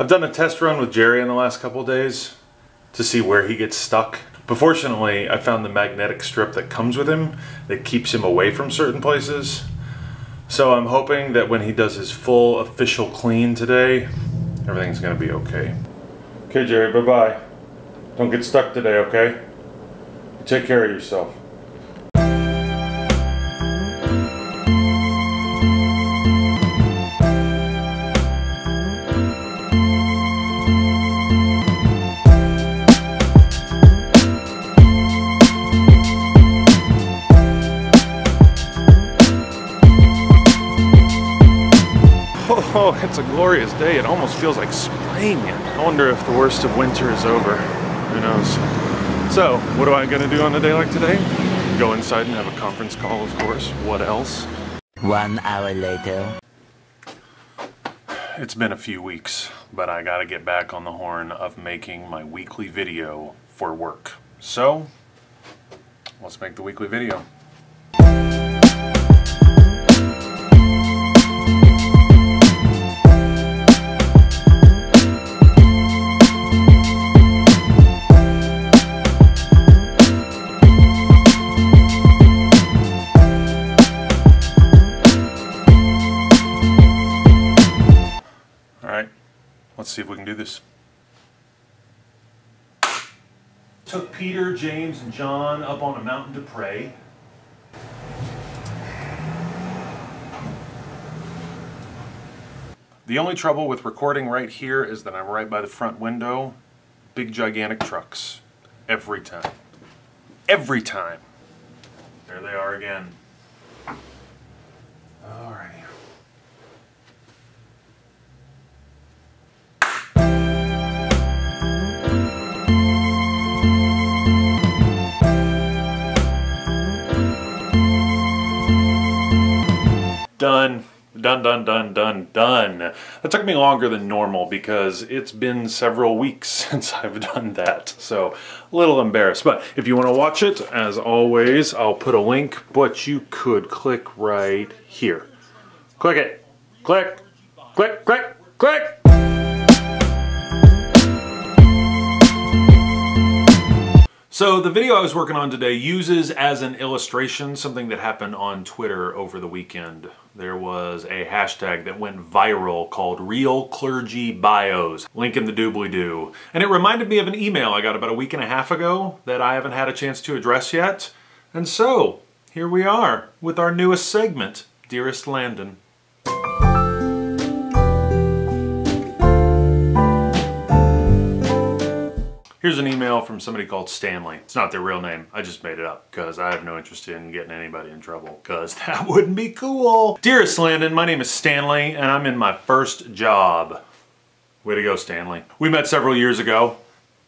I've done a test run with Jerry in the last couple of days to see where he gets stuck. But fortunately, I found the magnetic strip that comes with him that keeps him away from certain places. So I'm hoping that when he does his full official clean today, everything's gonna be okay. Okay, Jerry, bye-bye. Don't get stuck today, okay? You take care of yourself. Oh, it's a glorious day. It almost feels like spring. I wonder if the worst of winter is over. Who knows? So, what am I gonna do on a day like today? Go inside and have a conference call, of course. What else? 1 hour later. It's been a few weeks, but I gotta get back on the horn of making my weekly video for work. So, let's make the weekly video. Let's see if we can do this. Took Peter, James, and John up on a mountain to pray. The only trouble with recording right here is that I'm right by the front window. Big gigantic trucks. Every time. Every time. There they are again. Alrighty. Done. Done, done, done, done, done. That took me longer than normal because it's been several weeks since I've done that. So, a little embarrassed. But if you want to watch it, as always, I'll put a link, but you could click right here. Click it. Click. Click, click, click. So the video I was working on today uses as an illustration something that happened on Twitter over the weekend. There was a hashtag that went viral called Real Clergy Bios. Link in the doobly-doo. And it reminded me of an email I got about a week and a half ago that I haven't had a chance to address yet. And so, here we are with our newest segment, Dearest Landon. Here's an email from somebody called Stanley. It's not their real name. I just made it up because I have no interest in getting anybody in trouble because that wouldn't be cool. Dearest Landon, my name is Stanley and I'm in my first job. Way to go, Stanley. We met several years ago.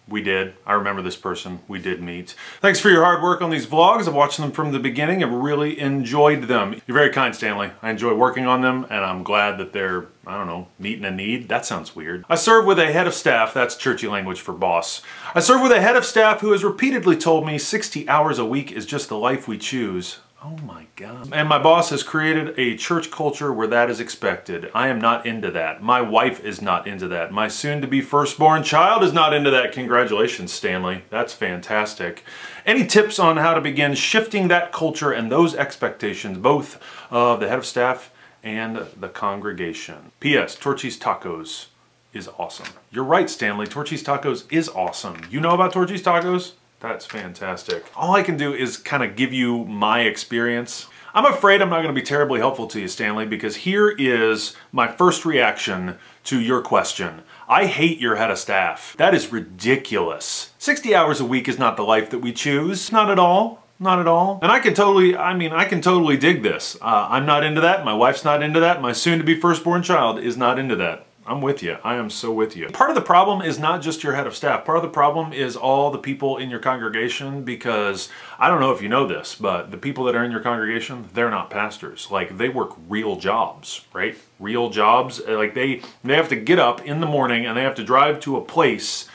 We did. I remember this person. We did meet. Thanks for your hard work on these vlogs. I've watched them from the beginning. I've really enjoyed them. You're very kind, Stanley. I enjoy working on them, and I'm glad that they're, I don't know, meeting a need. That sounds weird. I serve with a head of staff. That's churchy language for boss. I serve with a head of staff who has repeatedly told me 60 hours a week is just the life we choose. Oh my God. And my boss has created a church culture where that is expected. I am not into that. My wife is not into that. My soon-to-be firstborn child is not into that. Congratulations, Stanley. That's fantastic. Any tips on how to begin shifting that culture and those expectations, both of the head of staff and the congregation? P.S. Torchy's Tacos is awesome. You're right, Stanley. Torchy's Tacos is awesome. You know about Torchy's Tacos? That's fantastic. All I can do is kind of give you my experience. I'm afraid I'm not going to be terribly helpful to you, Stanley, because here is my first reaction to your question. I hate your head of staff. That is ridiculous. 60 hours a week is not the life that we choose. Not at all. Not at all. And I can totally dig this. I'm not into that. My wife's not into that. My soon-to-be firstborn child is not into that. I'm with you. I am so with you. Part of the problem is not just your head of staff. Part of the problem is all the people in your congregation, because I don't know if you know this, but the people that are in your congregation, they're not pastors. Like, they work real jobs, right? Real jobs. Like, they have to get up in the morning and they have to drive to a place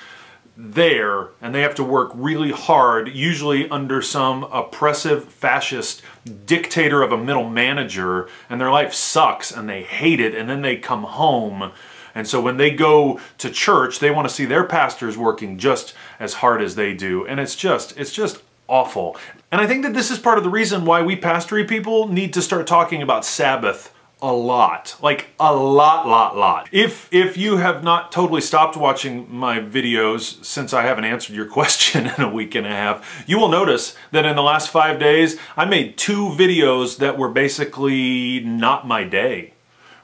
there, and they have to work really hard, usually under some oppressive fascist dictator of a middle manager, and their life sucks and they hate it, and then they come home And so when they go to church, they want to see their pastors working just as hard as they do. And it's just awful. And I think that this is part of the reason why we pastory people need to start talking about Sabbath a lot. Like a lot. If you have not totally stopped watching my videos since I haven't answered your question in a week and a half, you will notice that in the last 5 days, I made 2 videos that were basically not my day.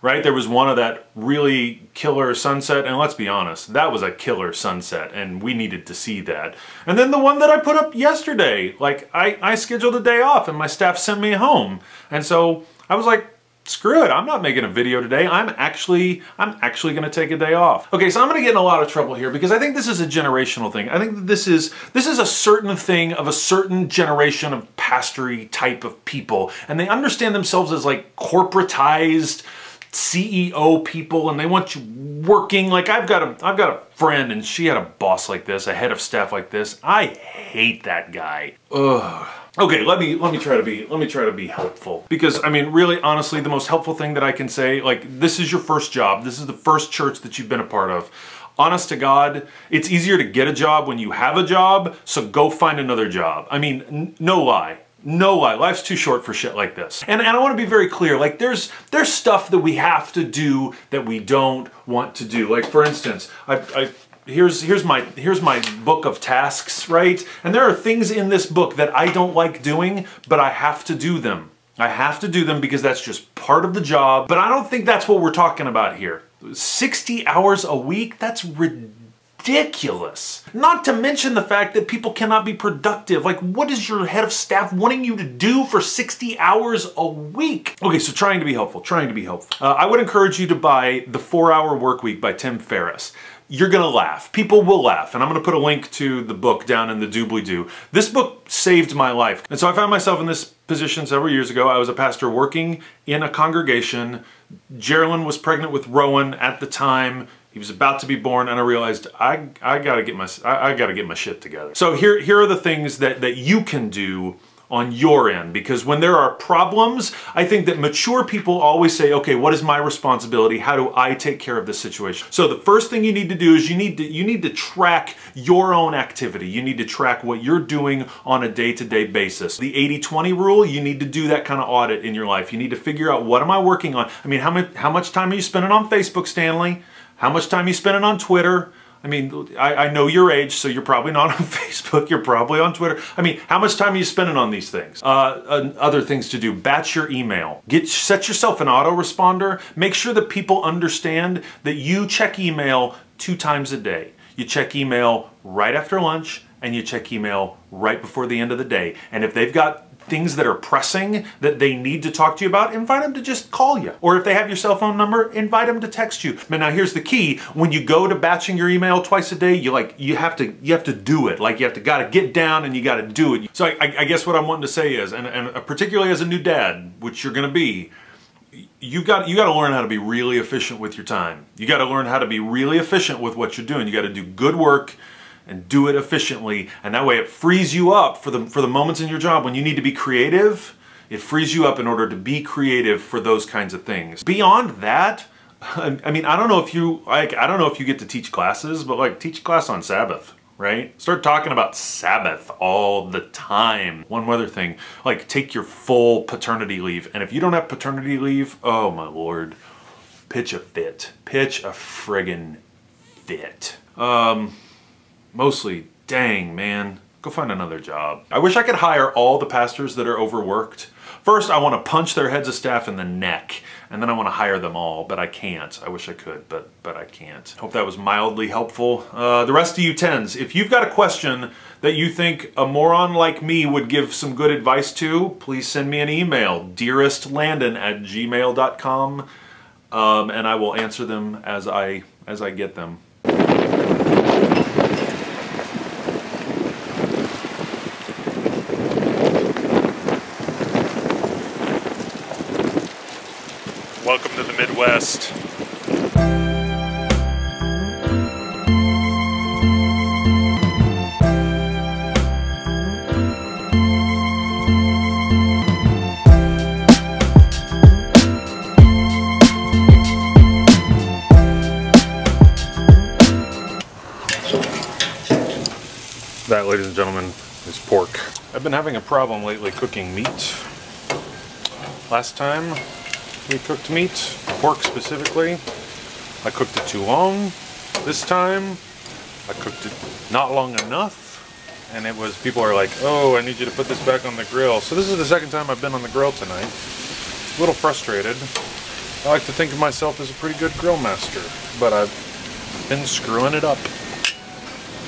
Right? There was one of that really killer sunset, and let's be honest, that was a killer sunset, and we needed to see that. And then the one that I put up yesterday, like I scheduled a day off and my staff sent me home. And so I was like, screw it, I'm not making a video today. I'm actually gonna take a day off. Okay, so I'm gonna get in a lot of trouble here because I think this is a generational thing. I think that this is a certain thing of a certain generation of pastory type of people, and they understand themselves as like corporatized CEO people, and they want you working. Like I've got a friend, and she had a boss like this, a head of staff like this. I hate that guy. Ugh. Okay, let me try to be helpful, because I mean, really, honestly, the most helpful thing that I can say, like, this is your first job. This is the first church that you've been a part of. Honest to God, it's easier to get a job when you have a job, so go find another job. I mean, no lie. No lie, life's too short for shit like this. And I want to be very clear, like there's stuff that we have to do that we don't want to do. Like for instance, here's my book of tasks, right? And there are things in this book that I don't like doing, but I have to do them. I have to do them because that's just part of the job. But I don't think that's what we're talking about here. 60 hours a week, that's ridiculous. Not to mention the fact that people cannot be productive. Like, what is your head of staff wanting you to do for 60 hours a week? Okay, so trying to be helpful. I would encourage you to buy The 4-Hour Workweek by Tim Ferriss. You're gonna laugh. People will laugh. And I'm gonna put a link to the book down in the doobly-doo. This book saved my life. And so I found myself in this position several years ago. I was a pastor working in a congregation. Geraldine was pregnant with Rowan at the time. He was about to be born, and I realized I gotta get my shit together. So here are the things that you can do on your end, because when there are problems, I think that mature people always say, okay, what is my responsibility? How do I take care of this situation? So the first thing you need to do is you need to track your own activity. You need to track what you're doing on a day-to-day basis. The 80-20 rule, you need to do that kind of audit in your life. You need to figure out, what am I working on? I mean, how much time are you spending on Facebook, Stanley? How much time are you spending on Twitter? I mean, I know your age, so you're probably not on Facebook, you're probably on Twitter. I mean, how much time are you spending on these things? Other things to do, batch your email. Set yourself an autoresponder. Make sure that people understand that you check email 2 times a day. You check email right after lunch, and you check email right before the end of the day. And if they've got things that are pressing that they need to talk to you about, invite them to just call you. Or if they have your cell phone number, invite them to text you. But now here's the key. When you go to batching your email twice a day, you have to do it. Like, you gotta get down and you gotta do it. So I guess what I'm wanting to say is, and particularly as a new dad, which you're gonna be, you got to learn how to be really efficient with your time. You got to learn how to be really efficient with what you're doing. You got to do good work and do it efficiently, and that way it frees you up for the moments in your job when you need to be creative. It frees you up in order to be creative for those kinds of things. Beyond that, I mean, I don't know if you get to teach classes, but like, teach a class on Sabbath, right? Start talking about Sabbath all the time. One other thing, like, take your full paternity leave, and if you don't have paternity leave, oh my Lord, pitch a fit. Pitch a friggin' fit. Mostly, dang, man, go find another job. I wish I could hire all the pastors that are overworked. First, I want to punch their heads of staff in the neck, and then I want to hire them all, but I can't. I wish I could, but I can't. Hope that was mildly helpful. The rest of you tens, if you've got a question that you think a moron like me would give some good advice to, please send me an email, dearestlandon@gmail.com, and I will answer them as I get them. Welcome to the Midwest. That, ladies and gentlemen, is pork. I've been having a problem lately cooking meat. Last time we cooked meat, pork specifically, I cooked it too long. This time, I cooked it not long enough. And it was, people are like, oh, I need you to put this back on the grill. So this is the second time I've been on the grill tonight. A little frustrated. I like to think of myself as a pretty good grill master, but I've been screwing it up.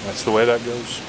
That's the way that goes.